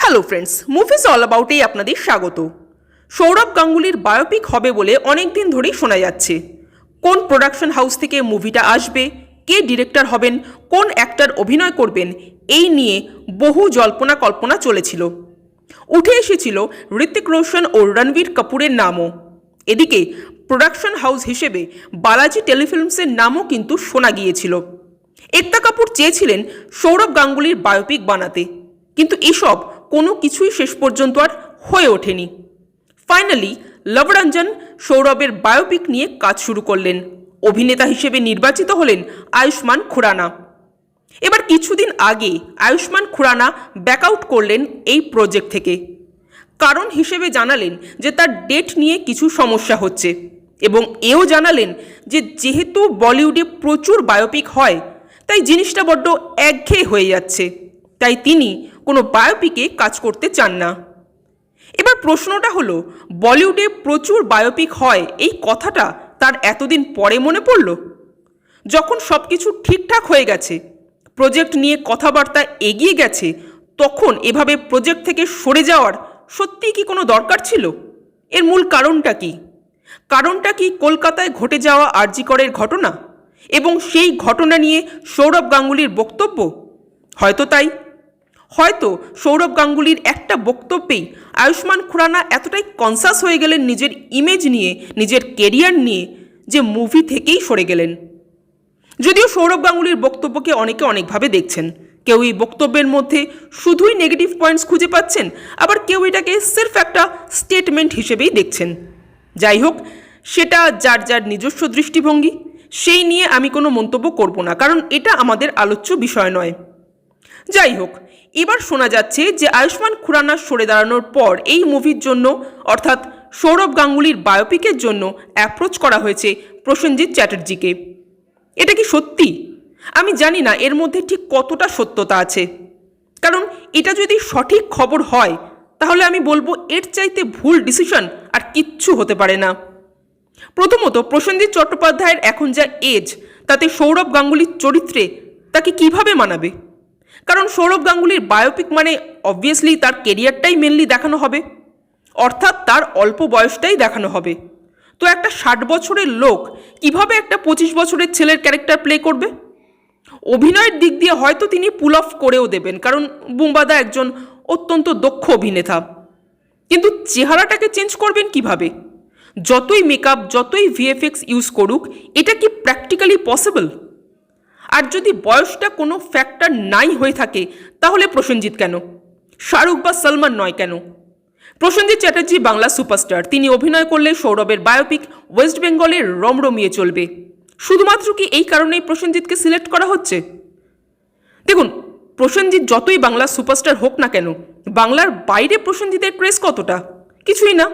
Hello friends, movies all অ্যাবাউটেই আপনাদের স্বাগত। Sourav গাঙ্গুলির biopic হবে বলে অনেক দিন ধরেই শোনা যাচ্ছে। কোন প্রোডাকশন হাউস থেকে মুভিটা আসবে, কে ডিরেক্টর হবেন, কোন অ্যাক্টর অভিনয় করবেন, এই নিয়ে বহু জল্পনা কল্পনা চলেছিল। উঠে এসেছিল ঋত্বিক রোশন ও রণবীর কাপুরের নামও। এদিকে প্রোডাকশন হাউস হিসেবে বালাজি টেলিফিল্মসের নামও কিন্তু শোনা গিয়েছিল। একতা কাপুর চেয়েছিলেন সৌরভ গাঙ্গুলির বায়োপিক বানাতে, কিন্তু এসব কোনো কিছুই শেষ পর্যন্ত আর হয়ে ওঠেনি। ফাইনালি লবরঞ্জন সৌরভের বায়োপিক নিয়ে কাজ শুরু করলেন। অভিনেতা হিসেবে নির্বাচিত হলেন আয়ুষ্মান খুরানা। এবার কিছুদিন আগে আয়ুষ্মান খুরানা ব্যাকআউট করলেন এই প্রজেক্ট থেকে। কারণ হিসেবে জানালেন যে তার ডেট নিয়ে কিছু সমস্যা হচ্ছে, এবং এও জানালেন যে যেহেতু বলিউডে প্রচুর বায়োপিক হয় তাই জিনিসটা বড্ড একঘেয়ে হয়ে যাচ্ছে, তাই তিনি কোনো বায়োপিকে কাজ করতে চান না। এবার প্রশ্নটা হলো, বলিউডে প্রচুর বায়োপিক হয় এই কথাটা তার এতদিন পরে মনে পড়ল? যখন সব কিছু ঠিকঠাক হয়ে গেছে, প্রজেক্ট নিয়ে কথাবার্তা এগিয়ে গেছে, তখন এভাবে প্রজেক্ট থেকে সরে যাওয়ার সত্যিই কি কোনো দরকার ছিল? এর মূল কারণটা কি? কারণটা কি কলকাতায় ঘটে যাওয়া আরজি করের ঘটনা এবং সেই ঘটনা নিয়ে সৌরভ গাঙ্গুলির বক্তব্য? হয়তো তাই। হয়তো সৌরভ গাঙ্গুলির একটা বক্তব্যেই আয়ুষ্মান খুরানা এতটাই কনসাস হয়ে গেলেন নিজের ইমেজ নিয়ে, নিজের কেরিয়ার নিয়ে, যে মুভি থেকেই সরে গেলেন। যদিও সৌরভ গাঙ্গুলির বক্তব্যকে অনেকে অনেকভাবে দেখছেন। কেউ এই বক্তব্যের মধ্যে শুধুই নেগেটিভ পয়েন্টস খুঁজে পাচ্ছেন, আবার কেউ এটাকে সির্ফ একটা স্টেটমেন্ট হিসেবেই দেখছেন। যাই হোক, সেটা যার যার নিজস্ব দৃষ্টিভঙ্গি, সেই নিয়ে আমি কোনো মন্তব্য করব না, কারণ এটা আমাদের আলোচ্য বিষয় নয়। যাই হোক, এবার শোনা যাচ্ছে যে আয়ুষ্মান খুরানা সরে দাঁড়ানোর পর এই মুভির জন্য, অর্থাৎ সৌরভ গাঙ্গুলির বায়োপিকের জন্য অ্যাপ্রোচ করা হয়েছে প্রসেনজিৎ চ্যাটার্জিকে। এটা কি সত্যি? আমি জানি না এর মধ্যে ঠিক কতটা সত্যতা আছে, কারণ এটা যদি সঠিক খবর হয় তাহলে আমি বলবো এর চাইতে ভুল ডিসিশন আর কিচ্ছু হতে পারে না। প্রথমত, প্রসেনজিৎ চট্টোপাধ্যায়ের এখন যা এজ, তাতে সৌরভ গাঙ্গুলির চরিত্রে তাকে কিভাবে মানাবে? কারণ সৌরভ গাঙ্গুলির বায়োপিক মানে অবভিয়াসলি তার কেরিয়ারটাই মেনলি দেখানো হবে, অর্থাৎ তার অল্প বয়সটাই দেখানো হবে। তো একটা 60 বছরের লোক কিভাবে একটা 25 বছরের ছেলের ক্যারেক্টার প্লে করবে? অভিনয়ের দিক দিয়ে হয়তো তিনি পুল অফ করেও দেবেন, কারণ বুম্বাদা একজন অত্যন্ত দক্ষ অভিনেতা, কিন্তু চেহারাটাকে চেঞ্জ করবেন কিভাবে? যতই মেকআপ, যতই ভিএফএক্স ইউজ করুক, এটা কি প্র্যাকটিক্যালি পসিবল? আর যদি বয়সটা কোনো ফ্যাক্টর নাই হয়ে থাকে, তাহলে প্রসেনজিৎ কেন? শাহরুখ বা সলমান নয় কেন? প্রসেনজিৎ চ্যাটার্জি বাংলা সুপারস্টার, তিনি অভিনয় করলে সৌরভের বায়োপিক ওয়েস্ট বেঙ্গলের রমরমিয়ে চলবে। শুধুমাত্র কি এই কারণেই প্রসেনজিৎকে সিলেক্ট করা হচ্ছে? দেখুন, প্রসেনজিৎ যতই বাংলা সুপারস্টার হোক না কেন, বাংলার বাইরে প্রসেনজিতের ক্রেজ কতটা? কিছুই না।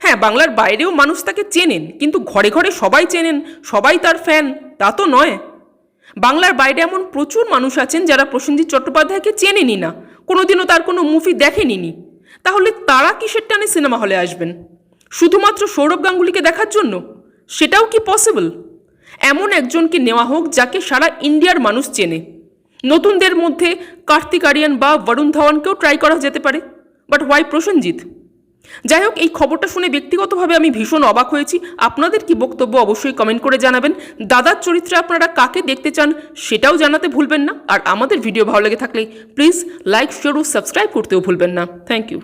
হ্যাঁ, বাংলার বাইরেও মানুষ তাকে চেনেন, কিন্তু ঘরে ঘরে সবাই চেনেন, সবাই তার ফ্যান, তা তো নয়। বাংলার বাইরে এমন প্রচুর মানুষ আছেন যারা প্রসেনজিৎ চট্টোপাধ্যায়কে চেনেনই না, কোনোদিনও তার কোনো মুভি দেখেনি। তাহলে তারা কিসের টানে সিনেমা হলে আসবেন? শুধুমাত্র সৌরভ গাঙ্গুলিকে দেখার জন্য? সেটাও কি পসিবল? এমন একজনকে নেওয়া হোক যাকে সারা ইন্ডিয়ার মানুষ চেনে। নতুনদের মধ্যে কার্তিক আরিয়ান বা বরুণ ধাওয়ানকেও ট্রাই করা যেতে পারে, বাট হোয়াই প্রসেনজিৎ? যাই হোক, এই খবরটা শুনে ব্যক্তিগতভাবে আমি ভীষণ অবাক হয়েছি। আপনাদের কি বক্তব্য অবশ্যই কমেন্ট করে জানাবেন। দাদার চরিত্রে আপনারা কাকে দেখতে চান সেটাও জানাতে ভুলবেন না। আর আমাদের ভিডিও ভালো লেগে থাকলে প্লিজ লাইক, শেয়ার ও সাবস্ক্রাইব করতেও ভুলবেন না। Thank you.